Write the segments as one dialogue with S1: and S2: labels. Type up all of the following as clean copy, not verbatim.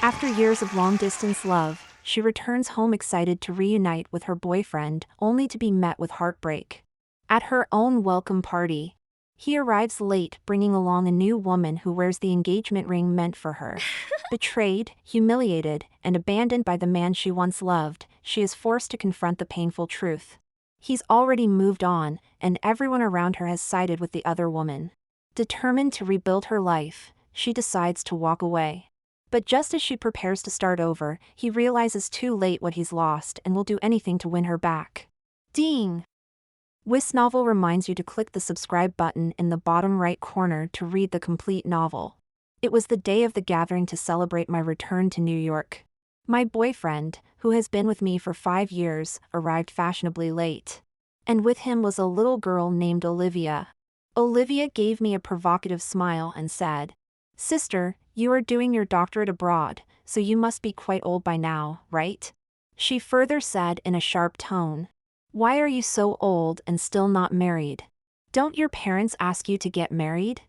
S1: After years of long-distance love, she returns home excited to reunite with her boyfriend, only to be met with heartbreak. At her own welcome party, he arrives late, bringing along a new woman who wears the engagement ring meant for her. Betrayed, humiliated, and abandoned by the man she once loved, she is forced to confront the painful truth. He's already moved on, and everyone around her has sided with the other woman. Determined to rebuild her life, she decides to walk away. But just as she prepares to start over, he realizes too late what he's lost and will do anything to win her back. Ding! This novel reminds you to click the subscribe button in the bottom right corner to read the complete novel. It was the day of the gathering to celebrate my return to New York. My boyfriend, who has been with me for 5 years, arrived fashionably late. And with him was a little girl named Olivia. Olivia gave me a provocative smile and said, "Sister, you are doing your doctorate abroad, so you must be quite old by now, right?" She further said in a sharp tone, "Why are you so old and still not married? Don't your parents ask you to get married?"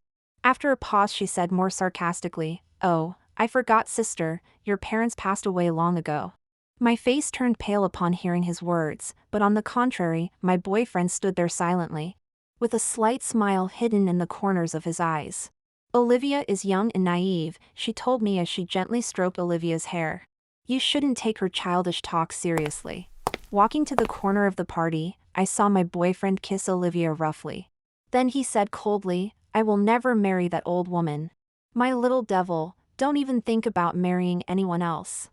S1: After a pause she said more sarcastically, "Oh, I forgot, sister, your parents passed away long ago." My face turned pale upon hearing his words, but on the contrary, my boyfriend stood there silently, with a slight smile hidden in the corners of his eyes. "Olivia is young and naive," she told me as she gently stroked Olivia's hair. "You shouldn't take her childish talk seriously." Walking to the corner of the party, I saw my boyfriend kiss Olivia roughly. Then he said coldly, "I will never marry that old woman. My little devil, don't even think about marrying anyone else."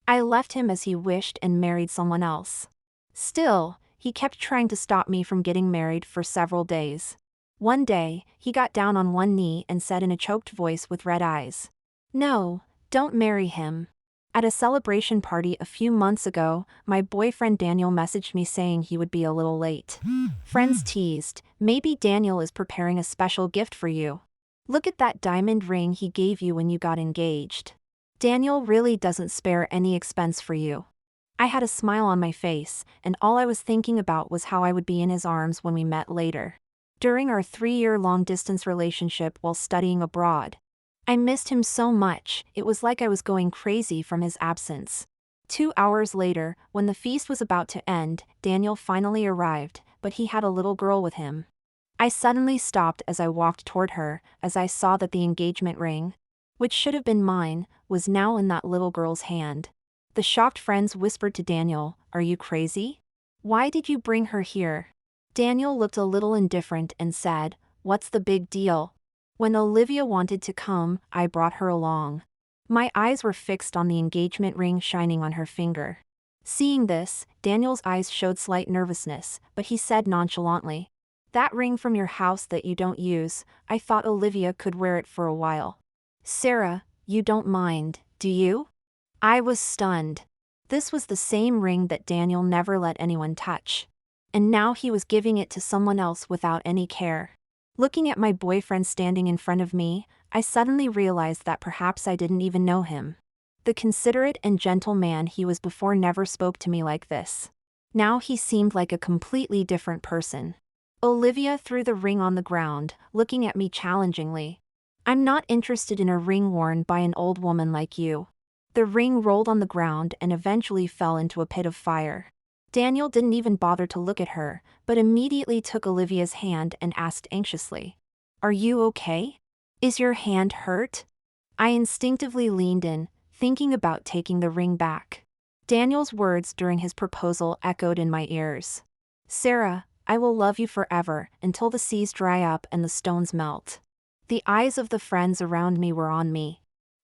S1: I left him as he wished and married someone else. Still, he kept trying to stop me from getting married for several days. One day, he got down on one knee and said in a choked voice with red eyes, "No, don't marry him." At a celebration party a few months ago, my boyfriend Daniel messaged me saying he would be a little late. Friends teased, "Maybe Daniel is preparing a special gift for you. Look at that diamond ring he gave you when you got engaged. Daniel really doesn't spare any expense for you." I had a smile on my face, and all I was thinking about was how I would be in his arms when we met later. During our 3-year long-distance relationship while studying abroad, I missed him so much, it was like I was going crazy from his absence. 2 hours later, when the feast was about to end, Daniel finally arrived, but he had a little girl with him. I suddenly stopped as I walked toward her, as I saw that the engagement ring, which should have been mine, was now in that little girl's hand. The shocked friends whispered to Daniel, "Are you crazy? Why did you bring her here?" Daniel looked a little indifferent and said, "What's the big deal? When Olivia wanted to come, I brought her along." My eyes were fixed on the engagement ring shining on her finger. Seeing this, Daniel's eyes showed slight nervousness, but he said nonchalantly, "That ring from your house that you don't use, I thought Olivia could wear it for a while. Sarah, you don't mind, do you?" I was stunned. This was the same ring that Daniel never let anyone touch. And now he was giving it to someone else without any care. Looking at my boyfriend standing in front of me, I suddenly realized that perhaps I didn't even know him. The considerate and gentle man he was before never spoke to me like this. Now he seemed like a completely different person. Olivia threw the ring on the ground, looking at me challengingly. "I'm not interested in a ring worn by an old woman like you." The ring rolled on the ground and eventually fell into a pit of fire. Daniel didn't even bother to look at her, but immediately took Olivia's hand and asked anxiously, "Are you okay? Is your hand hurt?" I instinctively leaned in, thinking about taking the ring back. Daniel's words during his proposal echoed in my ears. "Sarah, I will love you forever, until the seas dry up and the stones melt." The eyes of the friends around me were on me.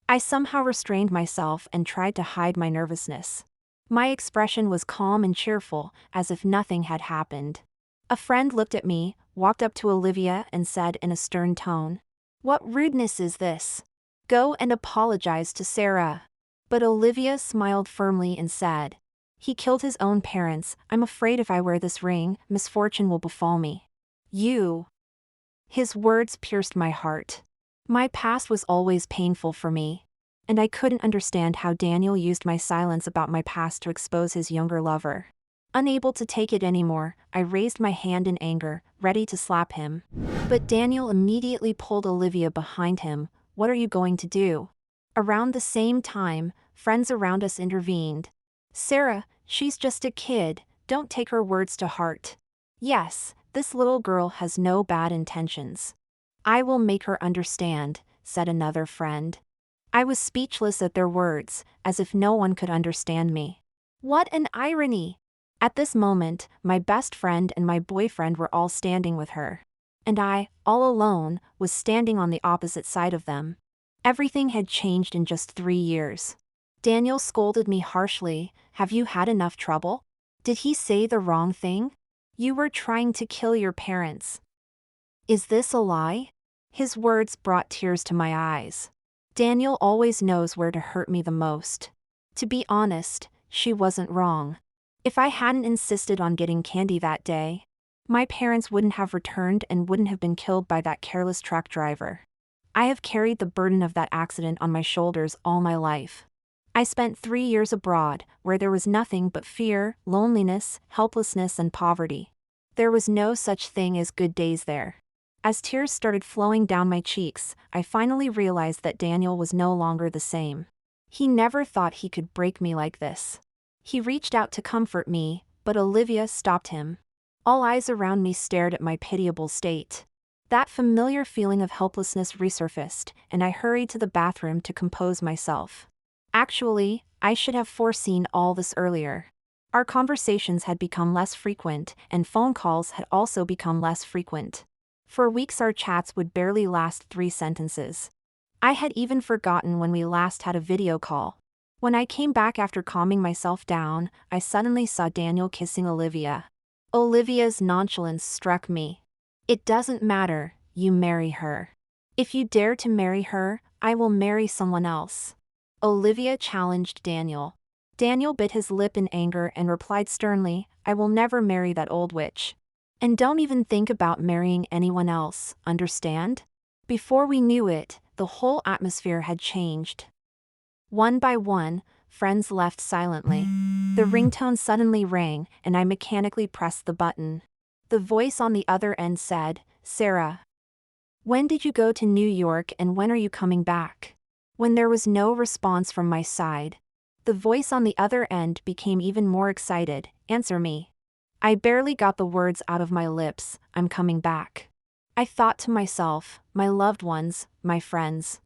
S1: I somehow restrained myself and tried to hide my nervousness. My expression was calm and cheerful, as if nothing had happened. A friend looked at me, walked up to Olivia and said in a stern tone, "What rudeness is this? Go and apologize to Sarah." But Olivia smiled firmly and said, "He killed his own parents. I'm afraid if I wear this ring, misfortune will befall me." "You." His words pierced my heart. My past was always painful for me, and I couldn't understand how Daniel used my silence about my past to expose his younger lover. Unable to take it anymore, I raised my hand in anger, ready to slap him. But Daniel immediately pulled Olivia behind him. "What are you going to do?" Around the same time, friends around us intervened. "Sarah, she's just a kid, don't take her words to heart. Yes, this little girl has no bad intentions. I will make her understand," said another friend. I was speechless at their words, as if no one could understand me. What an irony! At this moment, my best friend and my boyfriend were all standing with her. And I, all alone, was standing on the opposite side of them. Everything had changed in just 3 years. Daniel scolded me harshly. "Have you had enough trouble? Did he say the wrong thing? You were trying to kill your parents. Is this a lie?" His words brought tears to my eyes. Daniel always knows where to hurt me the most. To be honest, she wasn't wrong. If I hadn't insisted on getting candy that day, my parents wouldn't have returned and wouldn't have been killed by that careless truck driver. I have carried the burden of that accident on my shoulders all my life. I spent 3 years abroad, where there was nothing but fear, loneliness, helplessness, and poverty. There was no such thing as good days there. As tears started flowing down my cheeks, I finally realized that Daniel was no longer the same. He never thought he could break me like this. He reached out to comfort me, but Olivia stopped him. All eyes around me stared at my pitiable state. That familiar feeling of helplessness resurfaced, and I hurried to the bathroom to compose myself. Actually, I should have foreseen all this earlier. Our conversations had become less frequent, and phone calls had also become less frequent. For weeks our chats would barely last 3 sentences. I had even forgotten when we last had a video call. When I came back after calming myself down, I suddenly saw Daniel kissing Olivia. Olivia's nonchalance struck me. "It doesn't matter, you marry her. If you dare to marry her, I will marry someone else," Olivia challenged Daniel. Daniel bit his lip in anger and replied sternly, "I will never marry that old witch. And don't even think about marrying anyone else, understand?" Before we knew it, the whole atmosphere had changed. One by one, friends left silently. The ringtone suddenly rang, and I mechanically pressed the button. The voice on the other end said, "Sarah, when did you go to New York and when are you coming back?" When there was no response from my side, the voice on the other end became even more excited, "Answer me." I barely got the words out of my lips, "I'm coming back." I thought to myself, my loved ones, my friends.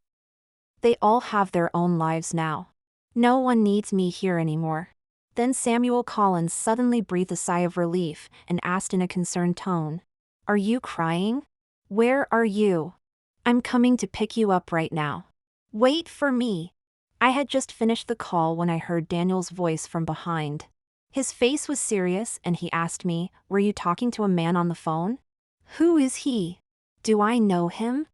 S1: They all have their own lives now. No one needs me here anymore. Then Samuel Collins suddenly breathed a sigh of relief and asked in a concerned tone, "Are you crying? Where are you? I'm coming to pick you up right now. Wait for me." I had just finished the call when I heard Daniel's voice from behind. His face was serious and he asked me, "Were you talking to a man on the phone? Who is he? Do I know him?"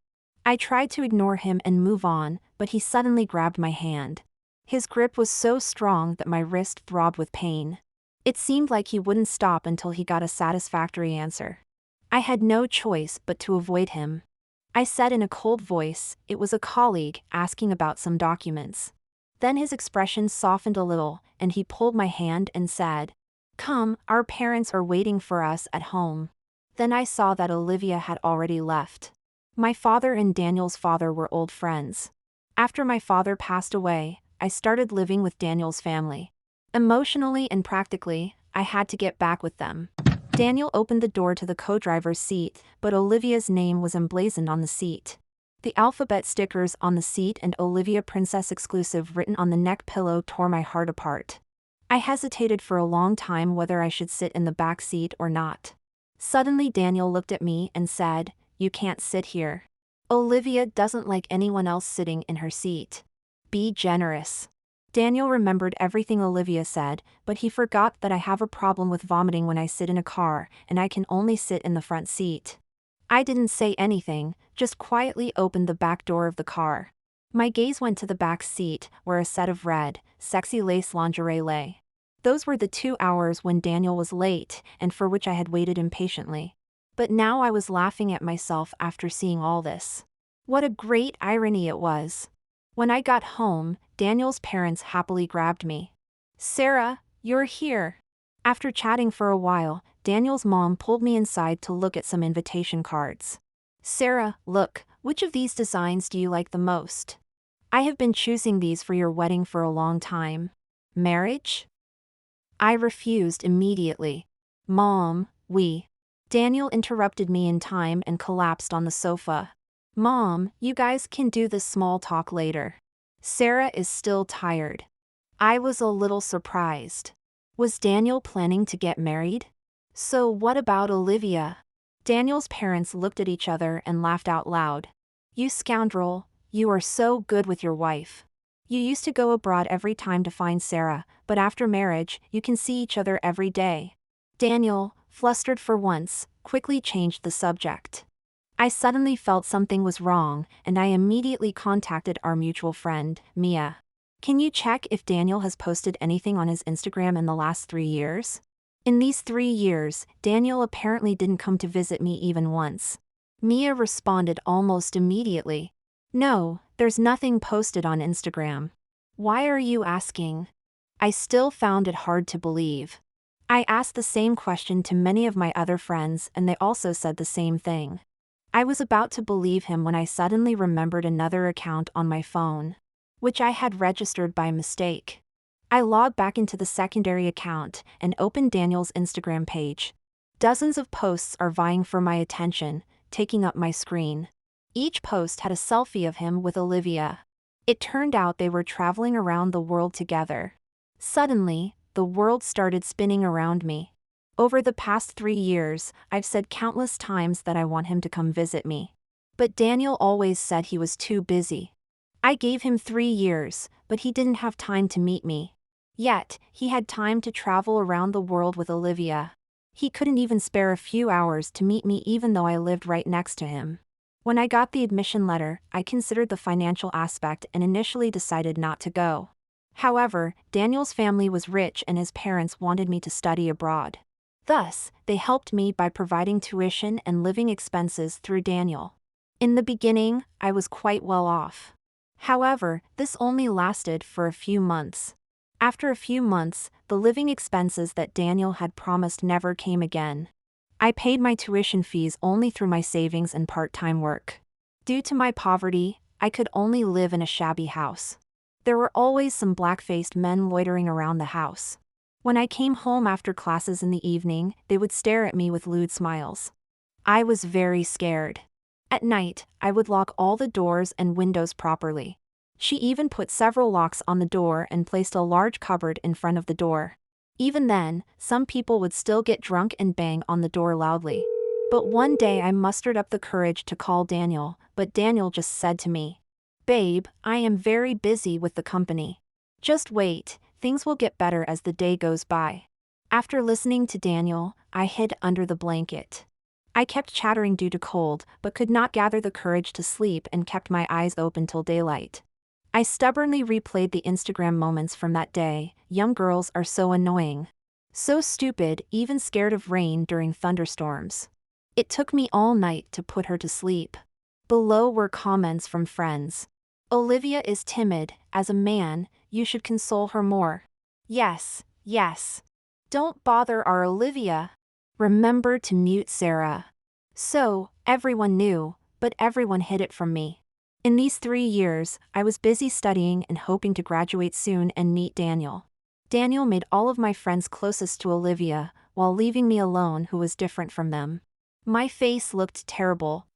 S1: I tried to ignore him and move on, but he suddenly grabbed my hand. His grip was so strong that my wrist throbbed with pain. It seemed like he wouldn't stop until he got a satisfactory answer. I had no choice but to avoid him. I said in a cold voice, "It was a colleague asking about some documents." Then his expression softened a little, and he pulled my hand and said, "Come, our parents are waiting for us at home." Then I saw that Olivia had already left. My father and Daniel's father were old friends. After my father passed away, I started living with Daniel's family. Emotionally and practically, I had to get back with them. Daniel opened the door to the co-driver's seat, but Olivia's name was emblazoned on the seat. The alphabet stickers on the seat and Olivia Princess Exclusive written on the neck pillow tore my heart apart. I hesitated for a long time whether I should sit in the back seat or not. Suddenly Daniel looked at me and said, "You can't sit here. Olivia doesn't like anyone else sitting in her seat. Be generous." Daniel remembered everything Olivia said, but he forgot that I have a problem with vomiting when I sit in a car, and I can only sit in the front seat. I didn't say anything, just quietly opened the back door of the car. My gaze went to the back seat, where a set of red, sexy lace lingerie lay. Those were the 2 hours when Daniel was late, and for which I had waited impatiently. But now I was laughing at myself after seeing all this. What a great irony it was. When I got home, Daniel's parents happily grabbed me. "Sarah, you're here." After chatting for a while, Daniel's mom pulled me inside to look at some invitation cards. "Sarah, look, which of these designs do you like the most?" I have been choosing these for your wedding for a long time. Marriage? I refused immediately. Mom, Daniel interrupted me in time and collapsed on the sofa. Mom, you guys can do this small talk later. Sarah is still tired. I was a little surprised. Was Daniel planning to get married? So what about Olivia? Daniel's parents looked at each other and laughed out loud. You scoundrel, you are so good with your wife. You used to go abroad every time to find Sarah, but after marriage, you can see each other every day. Daniel, flustered for once, quickly changed the subject. I suddenly felt something was wrong, and I immediately contacted our mutual friend, Mia. Can you check if Daniel has posted anything on his Instagram in the last 3 years? In these 3 years, Daniel apparently didn't come to visit me even once. Mia responded almost immediately. No, there's nothing posted on Instagram. Why are you asking? I still found it hard to believe. I asked the same question to many of my other friends and they also said the same thing. I was about to believe him when I suddenly remembered another account on my phone, which I had registered by mistake. I logged back into the secondary account and opened Daniel's Instagram page. Dozens of posts are vying for my attention, taking up my screen. Each post had a selfie of him with Olivia. It turned out they were traveling around the world together. Suddenly, the world started spinning around me. Over the past 3 years, I've said countless times that I want him to come visit me. But Daniel always said he was too busy. I gave him 3 years, but he didn't have time to meet me. Yet, he had time to travel around the world with Olivia. He couldn't even spare a few hours to meet me even though I lived right next to him. When I got the admission letter, I considered the financial aspect and initially decided not to go. However, Daniel's family was rich and his parents wanted me to study abroad. Thus, they helped me by providing tuition and living expenses through Daniel. In the beginning, I was quite well off. However, this only lasted for a few months. After a few months, the living expenses that Daniel had promised never came again. I paid my tuition fees only through my savings and part-time work. Due to my poverty, I could only live in a shabby house. There were always some black-faced men loitering around the house. When I came home after classes in the evening, they would stare at me with lewd smiles. I was very scared. At night, I would lock all the doors and windows properly. She even put several locks on the door and placed a large cupboard in front of the door. Even then, some people would still get drunk and bang on the door loudly. But one day I mustered up the courage to call Daniel, but Daniel just said to me, "Babe, I am very busy with the company. Just wait, things will get better as the day goes by." After listening to Daniel, I hid under the blanket. I kept chattering due to cold, but could not gather the courage to sleep and kept my eyes open till daylight. I stubbornly replayed the Instagram moments from that day. Young girls are so annoying. So stupid, even scared of rain during thunderstorms. It took me all night to put her to sleep. Below were comments from friends. Olivia is timid. As a man, you should console her more. Yes, yes. Don't bother our Olivia. Remember to mute Sarah. So, everyone knew, but everyone hid it from me. In these 3 years, I was busy studying and hoping to graduate soon and meet Daniel. Daniel made all of my friends closest to Olivia, while leaving me alone who was different from them. My face looked terrible.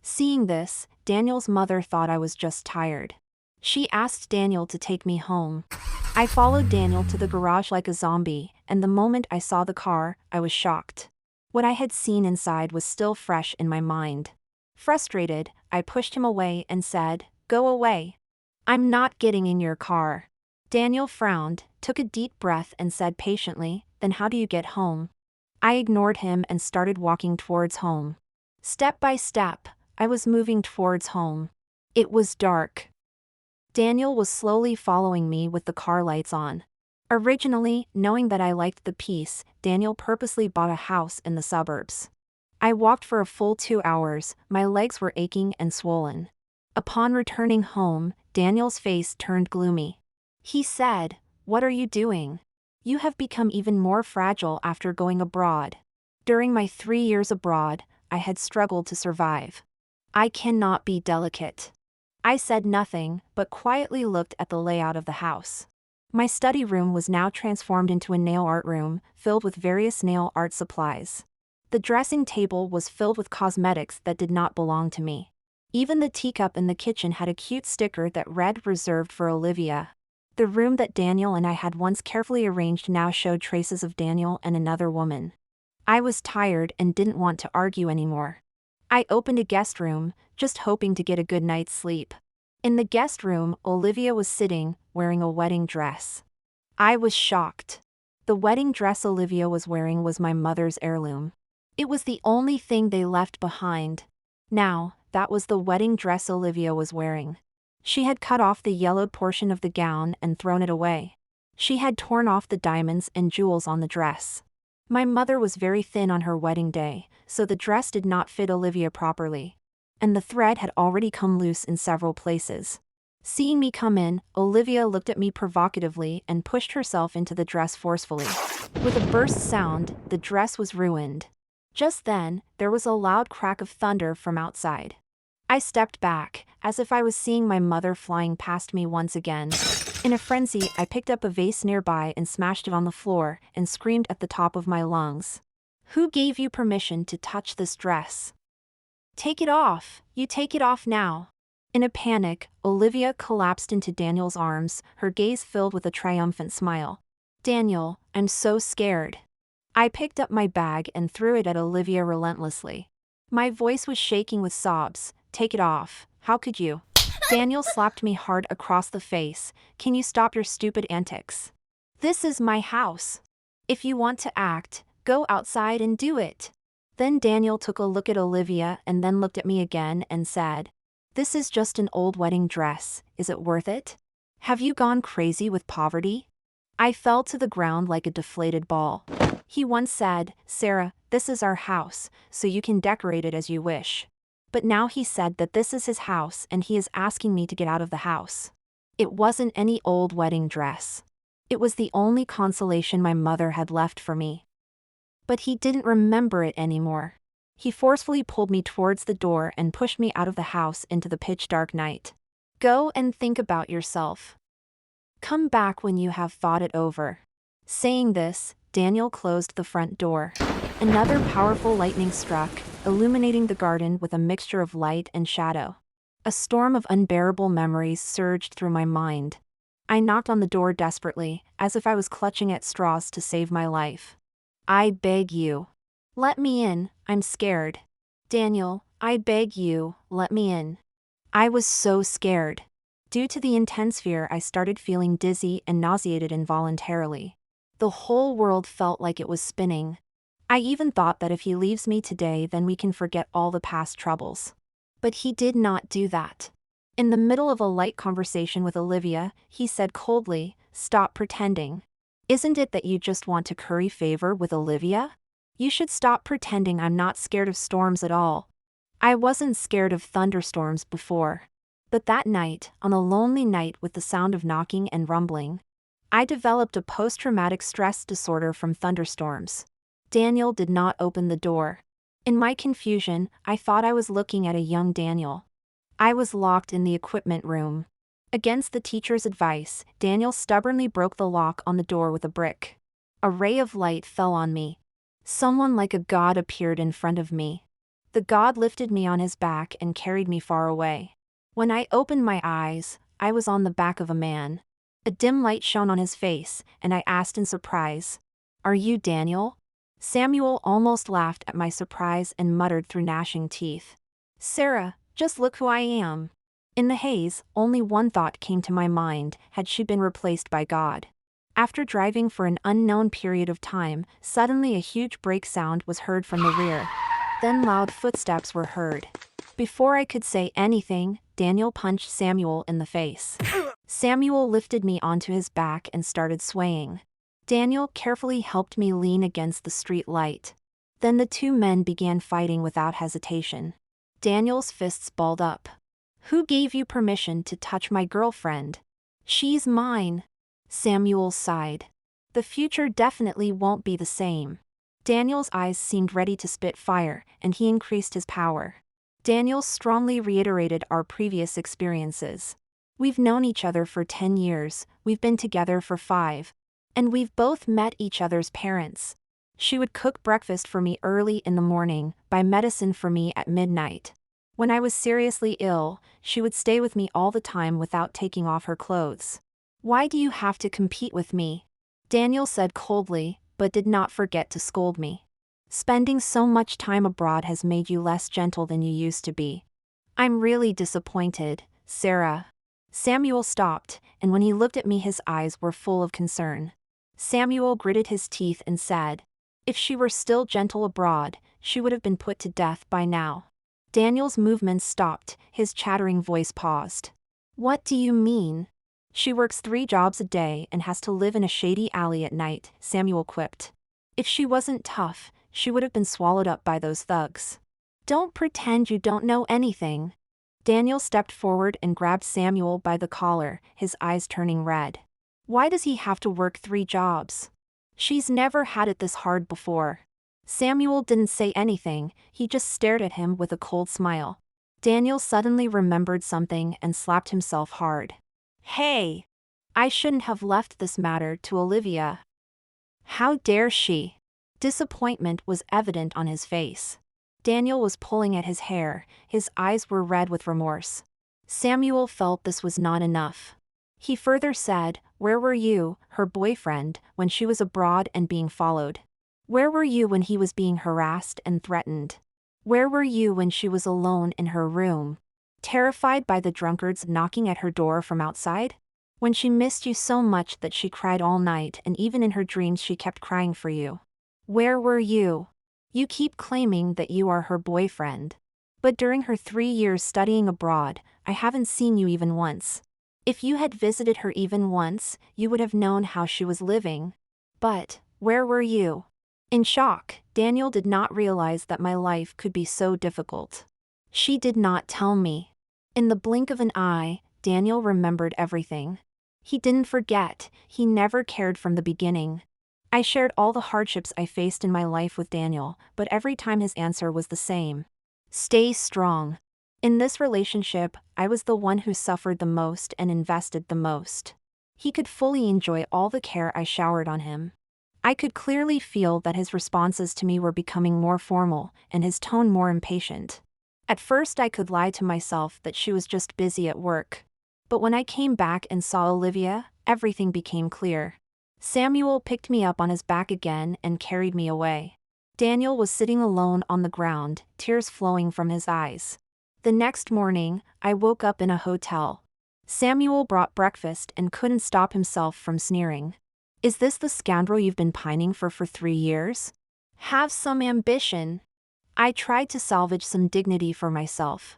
S1: Seeing this, Daniel's mother thought I was just tired. She asked Daniel to take me home. I followed Daniel to the garage like a zombie, and the moment I saw the car, I was shocked. What I had seen inside was still fresh in my mind. Frustrated, I pushed him away and said, "Go away. I'm not getting in your car." Daniel frowned, took a deep breath and said patiently, "Then how do you get home?" I ignored him and started walking towards home. Step by step, I was moving towards home. It was dark. Daniel was slowly following me with the car lights on. Originally, knowing that I liked the peace, Daniel purposely bought a house in the suburbs. I walked for a full 2 hours, my legs were aching and swollen. Upon returning home, Daniel's face turned gloomy. He said, "What are you doing? You have become even more fragile after going abroad." During my 3 years abroad, I had struggled to survive. I cannot be delicate. I said nothing, but quietly looked at the layout of the house. My study room was now transformed into a nail art room, filled with various nail art supplies. The dressing table was filled with cosmetics that did not belong to me. Even the teacup in the kitchen had a cute sticker that read "Reserved for Olivia." The room that Daniel and I had once carefully arranged now showed traces of Daniel and another woman. I was tired and didn't want to argue anymore. I opened a guest room, just hoping to get a good night's sleep. In the guest room, Olivia was sitting, wearing a wedding dress. I was shocked. The wedding dress Olivia was wearing was my mother's heirloom. It was the only thing they left behind. Now, that was the wedding dress Olivia was wearing. She had cut off the yellowed portion of the gown and thrown it away. She had torn off the diamonds and jewels on the dress. My mother was very thin on her wedding day, so the dress did not fit Olivia properly. And the thread had already come loose in several places. Seeing me come in, Olivia looked at me provocatively and pushed herself into the dress forcefully. With a burst sound, the dress was ruined. Just then, there was a loud crack of thunder from outside. I stepped back, as if I was seeing my mother flying past me once again. In a frenzy, I picked up a vase nearby and smashed it on the floor and screamed at the top of my lungs. "Who gave you permission to touch this dress? Take it off! You take it off now!" In a panic, Olivia collapsed into Daniel's arms, her gaze filled with a triumphant smile. "Daniel, I'm so scared." I picked up my bag and threw it at Olivia relentlessly. My voice was shaking with sobs. "Take it off. How could you?" Daniel slapped me hard across the face. "Can you stop your stupid antics? This is my house. If you want to act, go outside and do it." Then Daniel took a look at Olivia and then looked at me again and said, "This is just an old wedding dress. Is it worth it? Have you gone crazy with poverty?" I fell to the ground like a deflated ball. He once said, "Sarah, this is our house, so you can decorate it as you wish." But now he said that this is his house and he is asking me to get out of the house. It wasn't any old wedding dress. It was the only consolation my mother had left for me. But he didn't remember it anymore. He forcefully pulled me towards the door and pushed me out of the house into the pitch-dark night. "Go and think about yourself. Come back when you have thought it over." Saying this, Daniel closed the front door. Another powerful lightning struck, illuminating the garden with a mixture of light and shadow. A storm of unbearable memories surged through my mind. I knocked on the door desperately, as if I was clutching at straws to save my life. "I beg you. Let me in, I'm scared. Daniel, I beg you, let me in." I was so scared. Due to the intense fear, I started feeling dizzy and nauseated involuntarily. The whole world felt like it was spinning. I even thought that if he leaves me today, then we can forget all the past troubles. But he did not do that. In the middle of a light conversation with Olivia, he said coldly, "Stop pretending. Isn't it that you just want to curry favor with Olivia? You should stop pretending I'm not scared of storms at all." I wasn't scared of thunderstorms before. But that night, on a lonely night with the sound of knocking and rumbling, I developed a post-traumatic stress disorder from thunderstorms. Daniel did not open the door. In my confusion, I thought I was looking at a young Daniel. I was locked in the equipment room. Against the teacher's advice, Daniel stubbornly broke the lock on the door with a brick. A ray of light fell on me. Someone like a god appeared in front of me. The god lifted me on his back and carried me far away. When I opened my eyes, I was on the back of a man. A dim light shone on his face, and I asked in surprise, "Are you Daniel?" Samuel almost laughed at my surprise and muttered through gnashing teeth, "Sarah, just look who I am." In the haze, only one thought came to my mind: had she been replaced by God? After driving for an unknown period of time, suddenly a huge brake sound was heard from the rear. Then loud footsteps were heard. Before I could say anything, Daniel punched Samuel in the face. Samuel lifted me onto his back and started swaying. Daniel carefully helped me lean against the street light. Then the two men began fighting without hesitation. Daniel's fists balled up. "Who gave you permission to touch my girlfriend? She's mine." Samuel sighed. "The future definitely won't be the same." Daniel's eyes seemed ready to spit fire, and he increased his power. Daniel strongly reiterated our previous experiences. We've known each other for 10 years, we've been together for 5. And we've both met each other's parents. She would cook breakfast for me early in the morning, buy medicine for me at midnight. When I was seriously ill, she would stay with me all the time without taking off her clothes. Why do you have to compete with me? Daniel said coldly, but did not forget to scold me. Spending so much time abroad has made you less gentle than you used to be. I'm really disappointed, Sarah. Samuel stopped, and when he looked at me his eyes were full of concern. Samuel gritted his teeth and said, "If she were still gentle abroad, she would have been put to death by now." Daniel's movements stopped, his chattering voice paused. "What do you mean?" "She works 3 jobs a day and has to live in a shady alley at night," Samuel quipped. "If she wasn't tough, she would have been swallowed up by those thugs." "Don't pretend you don't know anything." Daniel stepped forward and grabbed Samuel by the collar, his eyes turning red. "Why does he have to work 3 jobs? She's never had it this hard before." Samuel didn't say anything, he just stared at him with a cold smile. Daniel suddenly remembered something and slapped himself hard. "Hey! I shouldn't have left this matter to Olivia. How dare she?" Disappointment was evident on his face. Daniel was pulling at his hair, his eyes were red with remorse. Samuel felt this was not enough. He further said, "Where were you, her boyfriend, when she was abroad and being followed? Where were you when he was being harassed and threatened? Where were you when she was alone in her room, terrified by the drunkards knocking at her door from outside? When she missed you so much that she cried all night and even in her dreams she kept crying for you? Where were you? You keep claiming that you are her boyfriend. But during her 3 years studying abroad, I haven't seen you even once. If you had visited her even once, you would have known how she was living. But, where were you?" In shock, Daniel did not realize that my life could be so difficult. "She did not tell me." In the blink of an eye, Daniel remembered everything. He didn't forget, he never cared from the beginning. I shared all the hardships I faced in my life with Daniel, but every time his answer was the same. "Stay strong." In this relationship, I was the one who suffered the most and invested the most. He could fully enjoy all the care I showered on him. I could clearly feel that his responses to me were becoming more formal, and his tone more impatient. At first I could lie to myself that she was just busy at work. But when I came back and saw Olivia, everything became clear. Samuel picked me up on his back again and carried me away. Daniel was sitting alone on the ground, tears flowing from his eyes. The next morning, I woke up in a hotel. Samuel brought breakfast and couldn't stop himself from sneering. "Is this the scoundrel you've been pining for 3 years? Have some ambition." I tried to salvage some dignity for myself.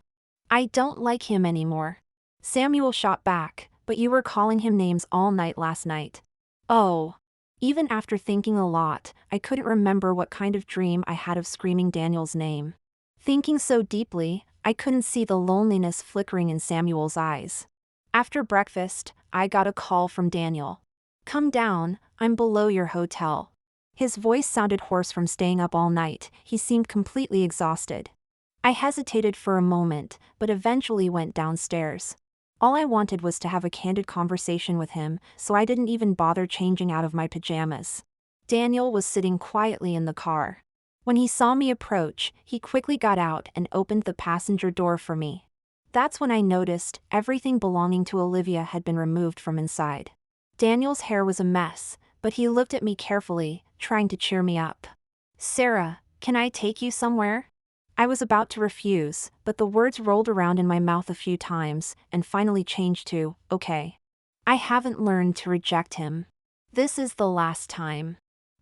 S1: "I don't like him anymore." Samuel shot back, "But you were calling him names all night last night." "Oh." Even after thinking a lot, I couldn't remember what kind of dream I had of screaming Daniel's name. Thinking so deeply, I couldn't see the loneliness flickering in Samuel's eyes. After breakfast, I got a call from Daniel. "Come down, I'm below your hotel." His voice sounded hoarse from staying up all night, he seemed completely exhausted. I hesitated for a moment, but eventually went downstairs. All I wanted was to have a candid conversation with him, so I didn't even bother changing out of my pajamas. Daniel was sitting quietly in the car. When he saw me approach, he quickly got out and opened the passenger door for me. That's when I noticed everything belonging to Olivia had been removed from inside. Daniel's hair was a mess, but he looked at me carefully, trying to cheer me up. "Sarah, can I take you somewhere?" I was about to refuse, but the words rolled around in my mouth a few times, and finally changed to, "Okay." I haven't learned to reject him. This is the last time.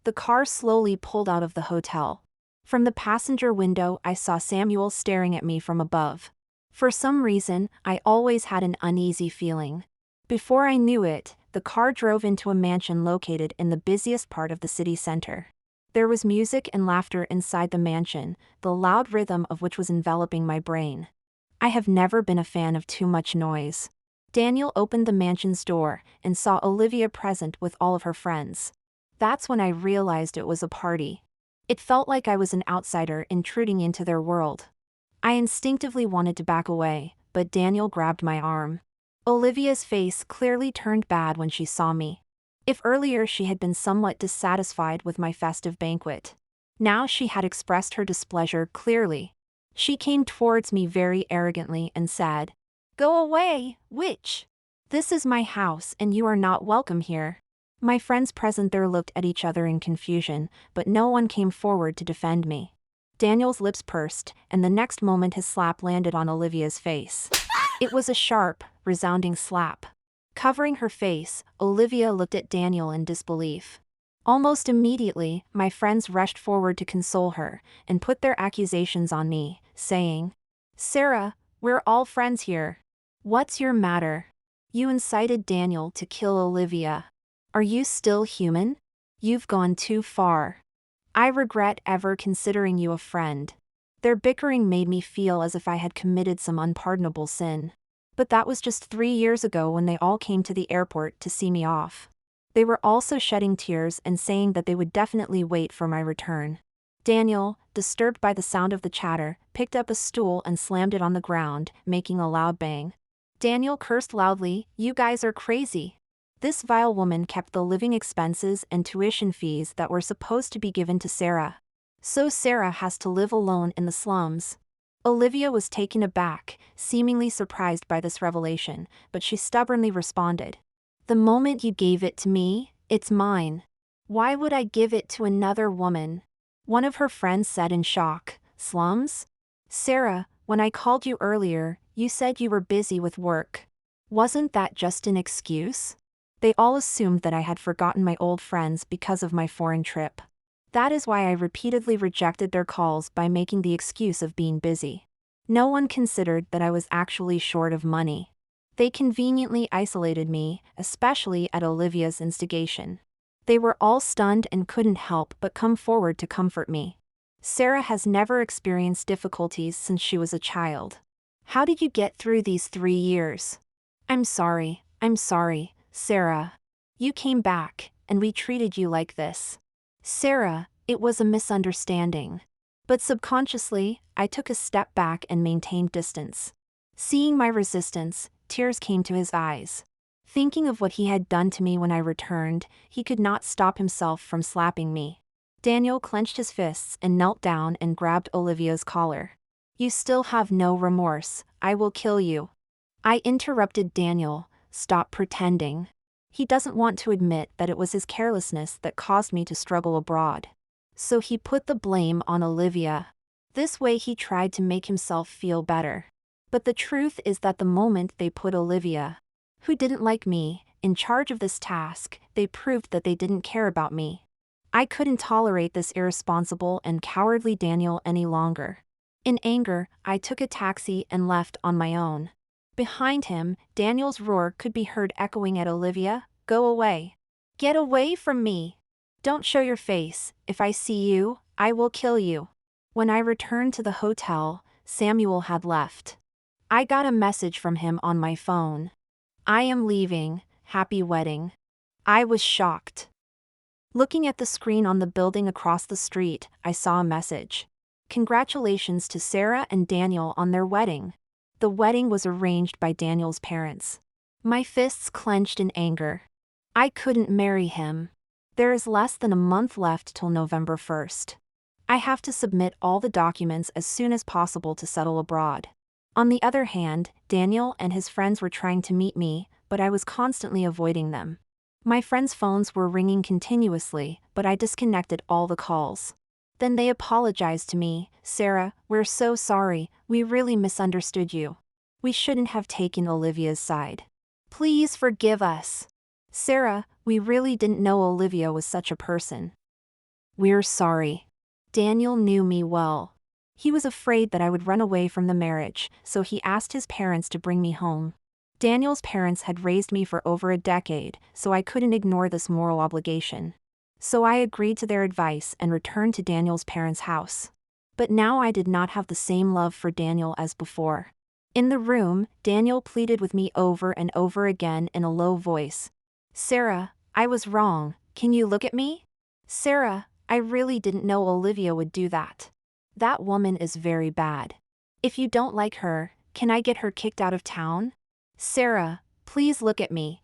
S1: The car slowly pulled out of the hotel. From the passenger window I saw Samuel staring at me from above. For some reason, I always had an uneasy feeling. Before I knew it, the car drove into a mansion located in the busiest part of the city center. There was music and laughter inside the mansion, the loud rhythm of which was enveloping my brain. I have never been a fan of too much noise. Daniel opened the mansion's door and saw Olivia present with all of her friends. That's when I realized it was a party. It felt like I was an outsider intruding into their world. I instinctively wanted to back away, but Daniel grabbed my arm. Olivia's face clearly turned bad when she saw me. If earlier she had been somewhat dissatisfied with my festive banquet, now she had expressed her displeasure clearly. She came towards me very arrogantly and said, "Go away, witch! This is my house and you are not welcome here." My friends present there looked at each other in confusion, but no one came forward to defend me. Daniel's lips pursed, and the next moment his slap landed on Olivia's face. It was a sharp, resounding slap. Covering her face, Olivia looked at Daniel in disbelief. Almost immediately, my friends rushed forward to console her, and put their accusations on me, saying, "Sarah, we're all friends here. What's your matter? You incited Daniel to kill Olivia. Are you still human? You've gone too far. I regret ever considering you a friend." Their bickering made me feel as if I had committed some unpardonable sin. But that was just 3 years ago when they all came to the airport to see me off. They were also shedding tears and saying that they would definitely wait for my return. Daniel, disturbed by the sound of the chatter, picked up a stool and slammed it on the ground, making a loud bang. Daniel cursed loudly, "You guys are crazy. This vile woman kept the living expenses and tuition fees that were supposed to be given to Sarah. So Sarah has to live alone in the slums." Olivia was taken aback, seemingly surprised by this revelation, but she stubbornly responded, "The moment you gave it to me, it's mine. Why would I give it to another woman?" One of her friends said in shock, "Slums? Sarah, when I called you earlier, you said you were busy with work. Wasn't that just an excuse?" They all assumed that I had forgotten my old friends because of my foreign trip. That is why I repeatedly rejected their calls by making the excuse of being busy. No one considered that I was actually short of money. They conveniently isolated me, especially at Olivia's instigation. They were all stunned and couldn't help but come forward to comfort me. "Sarah has never experienced difficulties since she was a child. How did you get through these 3 years? I'm sorry, Sarah. You came back, and we treated you like this. Sarah, it was a misunderstanding." But subconsciously, I took a step back and maintained distance. Seeing my resistance, tears came to his eyes. Thinking of what he had done to me when I returned, he could not stop himself from slapping me. Daniel clenched his fists and knelt down and grabbed Olivia's collar. "You still have no remorse. I will kill you." I interrupted Daniel, "Stop pretending. He doesn't want to admit that it was his carelessness that caused me to struggle abroad. So he put the blame on Olivia. This way he tried to make himself feel better. But the truth is that the moment they put Olivia, who didn't like me, in charge of this task, they proved that they didn't care about me. I couldn't tolerate this irresponsible and cowardly Daniel any longer. In anger, I took a taxi and left on my own. Behind him, Daniel's roar could be heard echoing at Olivia, "Go away. Get away from me. Don't show your face. If I see you, I will kill you." When I returned to the hotel, Samuel had left. I got a message from him on my phone. "I am leaving. Happy wedding." I was shocked. Looking at the screen on the building across the street, I saw a message. "Congratulations to Sarah and Daniel on their wedding." The wedding was arranged by Daniel's parents. My fists clenched in anger. I couldn't marry him. There is less than a month left till November 1st. I have to submit all the documents as soon as possible to settle abroad. On the other hand, Daniel and his friends were trying to meet me, but I was constantly avoiding them. My friends' phones were ringing continuously, but I disconnected all the calls. Then they apologized to me, "Sarah, we're so sorry, we really misunderstood you. We shouldn't have taken Olivia's side. Please forgive us. Sarah, we really didn't know Olivia was such a person. We're sorry." Daniel knew me well. He was afraid that I would run away from the marriage, so he asked his parents to bring me home. Daniel's parents had raised me for over a decade, so I couldn't ignore this moral obligation. So I agreed to their advice and returned to Daniel's parents' house. But now I did not have the same love for Daniel as before. In the room, Daniel pleaded with me over and over again in a low voice. "Sarah, I was wrong. Can you look at me? Sarah, I really didn't know Olivia would do that. That woman is very bad. If you don't like her, can I get her kicked out of town? Sarah, please look at me.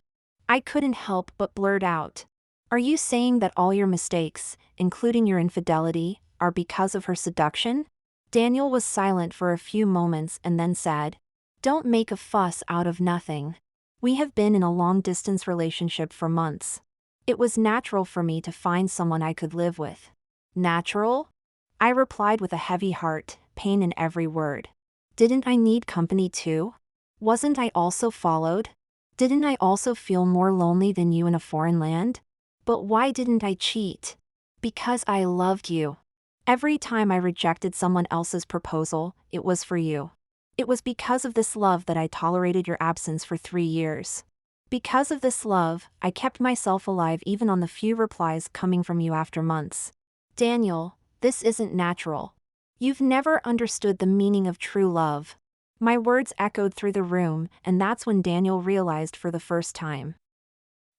S1: I couldn't help but blurt out. Are you saying that all your mistakes, including your infidelity, are because of her seduction? Daniel was silent for a few moments and then said, Don't make a fuss out of nothing. We have been in a long-distance relationship for months. It was natural for me to find someone I could live with. Natural? I replied with a heavy heart, pain in every word. Didn't I need company too? Wasn't I also followed? Didn't I also feel more lonely than you in a foreign land? But why didn't I cheat? Because I loved you. Every time I rejected someone else's proposal, it was for you. It was because of this love that I tolerated your absence for 3 years. Because of this love, I kept myself alive even on the few replies coming from you after months. Daniel, this isn't natural. You've never understood the meaning of true love. My words echoed through the room, and that's when Daniel realized for the first time.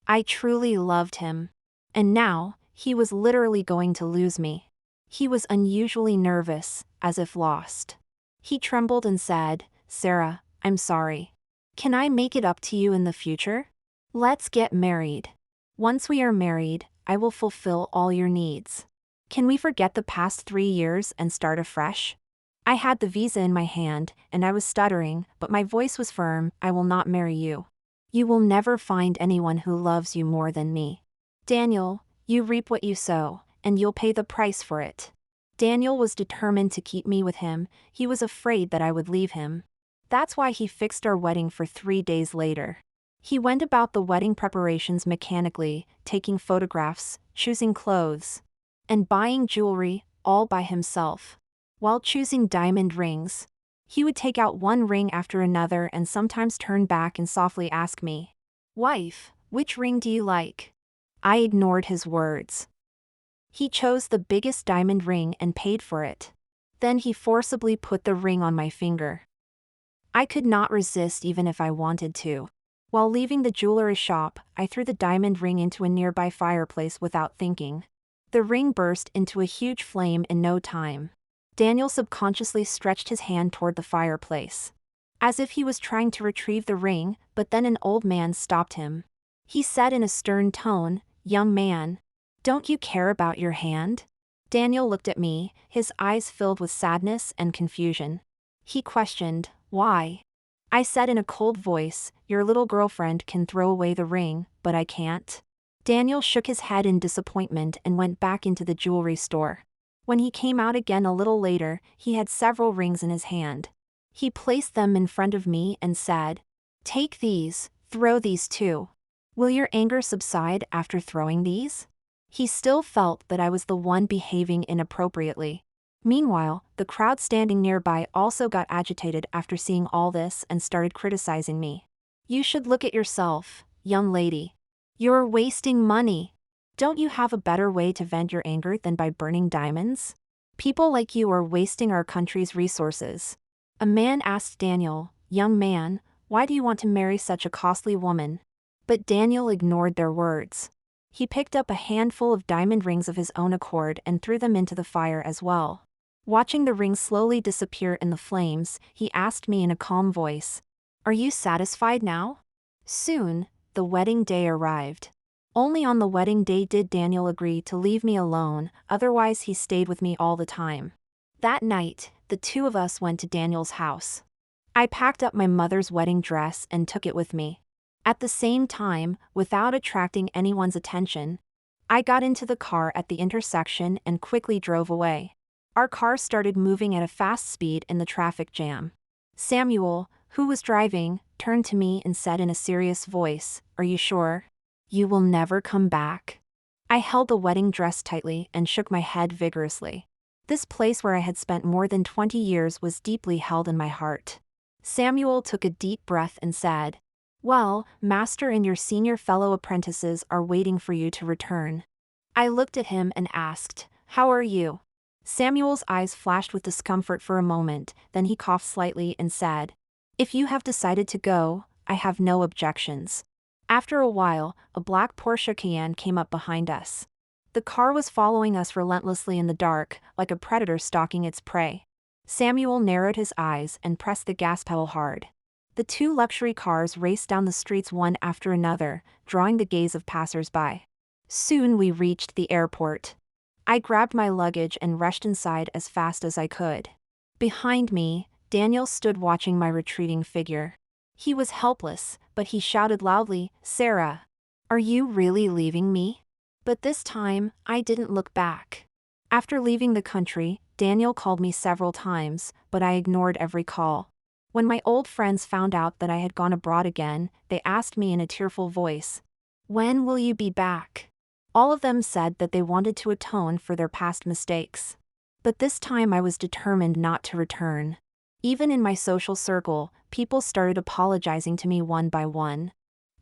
S1: I truly loved him. And now, he was literally going to lose me. He was unusually nervous, as if lost. He trembled and said, Sarah, I'm sorry. Can I make it up to you in the future? Let's get married. Once we are married, I will fulfill all your needs. Can we forget the past 3 years and start afresh? I had the visa in my hand, and I was stuttering, but my voice was firm. I will not marry you. You will never find anyone who loves you more than me. Daniel, you reap what you sow, and you'll pay the price for it. Daniel was determined to keep me with him. He was afraid that I would leave him. That's why he fixed our wedding for 3 days later. He went about the wedding preparations mechanically, taking photographs, choosing clothes, and buying jewelry, all by himself. While choosing diamond rings, he would take out one ring after another and sometimes turn back and softly ask me, Wife, which ring do you like? I ignored his words. He chose the biggest diamond ring and paid for it. Then he forcibly put the ring on my finger. I could not resist even if I wanted to. While leaving the jewelry shop, I threw the diamond ring into a nearby fireplace without thinking. The ring burst into a huge flame in no time. Daniel subconsciously stretched his hand toward the fireplace, as if he was trying to retrieve the ring, but then an old man stopped him. He said in a stern tone, Young man, don't you care about your hand? Daniel looked at me, his eyes filled with sadness and confusion. He questioned, Why? I said in a cold voice, Your little girlfriend can throw away the ring, but I can't. Daniel shook his head in disappointment and went back into the jewelry store. When he came out again a little later, he had several rings in his hand. He placed them in front of me and said, Take these, throw these too. Will your anger subside after throwing these? He still felt that I was the one behaving inappropriately. Meanwhile, the crowd standing nearby also got agitated after seeing all this and started criticizing me. You should look at yourself, young lady. You're wasting money. Don't you have a better way to vent your anger than by burning diamonds? People like you are wasting our country's resources. A man asked Daniel, Young man, why do you want to marry such a costly woman? But Daniel ignored their words. He picked up a handful of diamond rings of his own accord and threw them into the fire as well. Watching the rings slowly disappear in the flames, he asked me in a calm voice, Are you satisfied now? Soon, the wedding day arrived. Only on the wedding day did Daniel agree to leave me alone, otherwise he stayed with me all the time. That night, the two of us went to Daniel's house. I packed up my mother's wedding dress and took it with me. At the same time, without attracting anyone's attention, I got into the car at the intersection and quickly drove away. Our car started moving at a fast speed in the traffic jam. Samuel, who was driving, turned to me and said in a serious voice, Are you sure? You will never come back. I held the wedding dress tightly and shook my head vigorously. This place where I had spent more than 20 years was deeply held in my heart. Samuel took a deep breath and said, Well, Master and your senior fellow apprentices are waiting for you to return. I looked at him and asked, How are you? Samuel's eyes flashed with discomfort for a moment, then he coughed slightly and said, If you have decided to go, I have no objections. After a while, a black Porsche Cayenne came up behind us. The car was following us relentlessly in the dark, like a predator stalking its prey. Samuel narrowed his eyes and pressed the gas pedal hard. The two luxury cars raced down the streets one after another, drawing the gaze of passers-by. Soon we reached the airport. I grabbed my luggage and rushed inside as fast as I could. Behind me, Daniel stood watching my retreating figure. He was helpless, but he shouted loudly, "Sarah, are you really leaving me?" But this time, I didn't look back. After leaving the country, Daniel called me several times, but I ignored every call. When my old friends found out that I had gone abroad again, they asked me in a tearful voice, "When will you be back?" All of them said that they wanted to atone for their past mistakes. But this time I was determined not to return. Even in my social circle, people started apologizing to me one by one.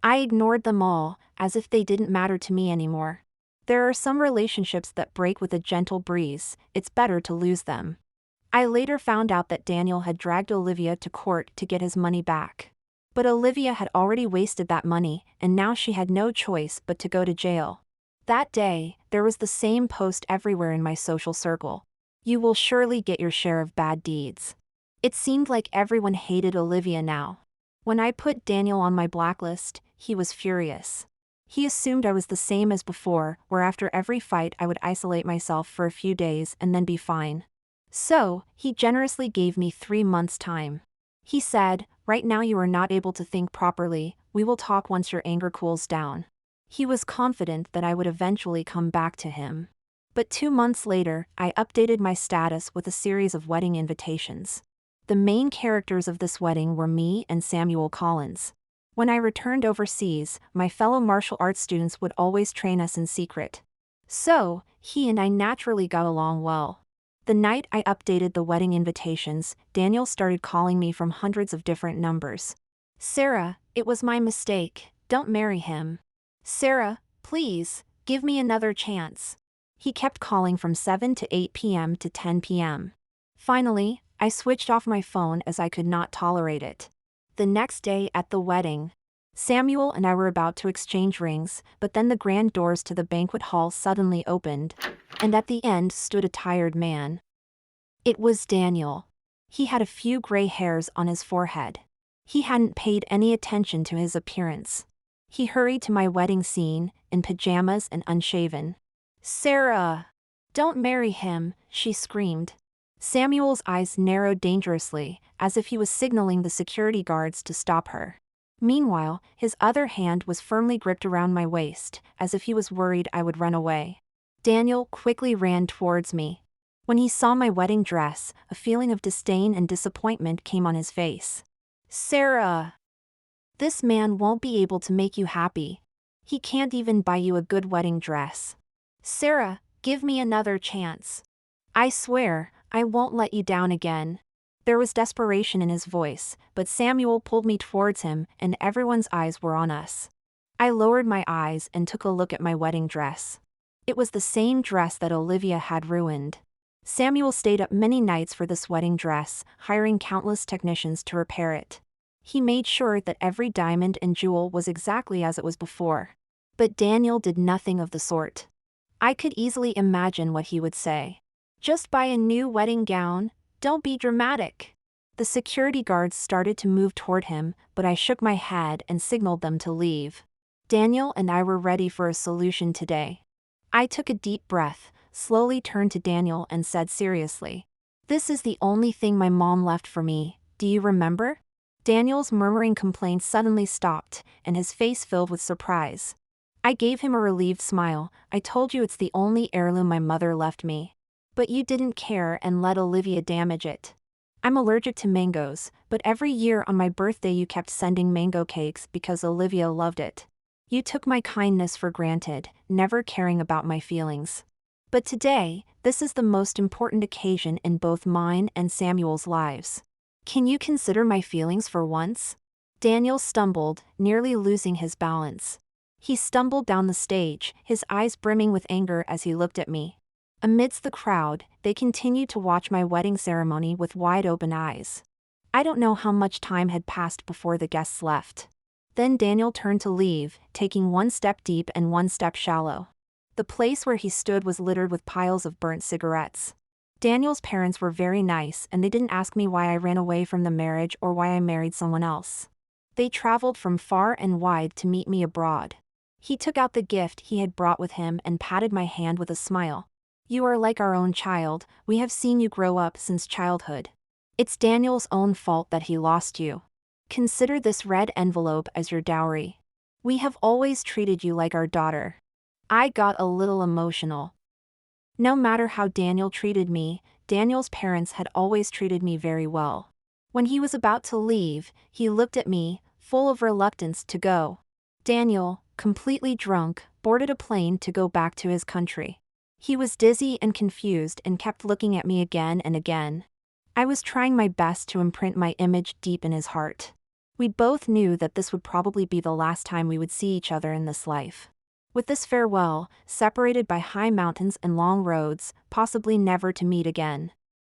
S1: I ignored them all, as if they didn't matter to me anymore. There are some relationships that break with a gentle breeze, it's better to lose them. I later found out that Daniel had dragged Olivia to court to get his money back. But Olivia had already wasted that money, and now she had no choice but to go to jail. That day, there was the same post everywhere in my social circle. "You will surely get your share of bad deeds." It seemed like everyone hated Olivia now. When I put Daniel on my blacklist, he was furious. He assumed I was the same as before, where after every fight I would isolate myself for a few days and then be fine. So, he generously gave me 3 months' time. He said, "Right now you are not able to think properly, we will talk once your anger cools down." He was confident that I would eventually come back to him. But 2 months later, I updated my status with a series of wedding invitations. The main characters of this wedding were me and Samuel Collins. When I returned overseas, my fellow martial arts students would always train us in secret. So, he and I naturally got along well. The night I updated the wedding invitations, Daniel started calling me from hundreds of different numbers. "Sarah, it was my mistake, don't marry him. Sarah, please, give me another chance." He kept calling from 7 to 8 p.m. to 10 p.m. Finally, I switched off my phone as I could not tolerate it. The next day at the wedding, Samuel and I were about to exchange rings, but then the grand doors to the banquet hall suddenly opened, and at the end stood a tired man. It was Daniel. He had a few gray hairs on his forehead. He hadn't paid any attention to his appearance. He hurried to my wedding scene, in pajamas and unshaven. "Sarah! Don't marry him," she screamed. Samuel's eyes narrowed dangerously, as if he was signaling the security guards to stop her. Meanwhile, his other hand was firmly gripped around my waist, as if he was worried I would run away. Daniel quickly ran towards me. When he saw my wedding dress, a feeling of disdain and disappointment came on his face. "Sarah! This man won't be able to make you happy. He can't even buy you a good wedding dress. Sarah, give me another chance. I swear, I won't let you down again." There was desperation in his voice, but Samuel pulled me towards him and everyone's eyes were on us. I lowered my eyes and took a look at my wedding dress. It was the same dress that Olivia had ruined. Samuel stayed up many nights for this wedding dress, hiring countless technicians to repair it. He made sure that every diamond and jewel was exactly as it was before. But Daniel did nothing of the sort. I could easily imagine what he would say. "Just buy a new wedding gown, don't be dramatic." The security guards started to move toward him, but I shook my head and signaled them to leave. Daniel and I were ready for a solution today. I took a deep breath, slowly turned to Daniel and said seriously, "This is the only thing my mom left for me, do you remember?" Daniel's murmuring complaints suddenly stopped, and his face filled with surprise. I gave him a relieved smile. "I told you it's the only heirloom my mother left me. But you didn't care and let Olivia damage it. I'm allergic to mangoes, but every year on my birthday you kept sending mango cakes because Olivia loved it. You took my kindness for granted, never caring about my feelings. But today, this is the most important occasion in both mine and Samuel's lives. Can you consider my feelings for once?" Daniel stumbled, nearly losing his balance. He stumbled down the stage, his eyes brimming with anger as he looked at me. Amidst the crowd, they continued to watch my wedding ceremony with wide-open eyes. I don't know how much time had passed before the guests left. Then Daniel turned to leave, taking one step deep and one step shallow. The place where he stood was littered with piles of burnt cigarettes. Daniel's parents were very nice and they didn't ask me why I ran away from the marriage or why I married someone else. They traveled from far and wide to meet me abroad. He took out the gift he had brought with him and patted my hand with a smile. You are like our own child, we have seen you grow up since childhood. It's Daniel's own fault that he lost you. Consider this red envelope as your dowry. We have always treated you like our daughter. I got a little emotional. No matter how Daniel treated me, Daniel's parents had always treated me very well. When he was about to leave, he looked at me, full of reluctance to go. Daniel, completely drunk, boarded a plane to go back to his country. He was dizzy and confused and kept looking at me again and again. I was trying my best to imprint my image deep in his heart. We both knew that this would probably be the last time we would see each other in this life. With this farewell, separated by high mountains and long roads, possibly never to meet again.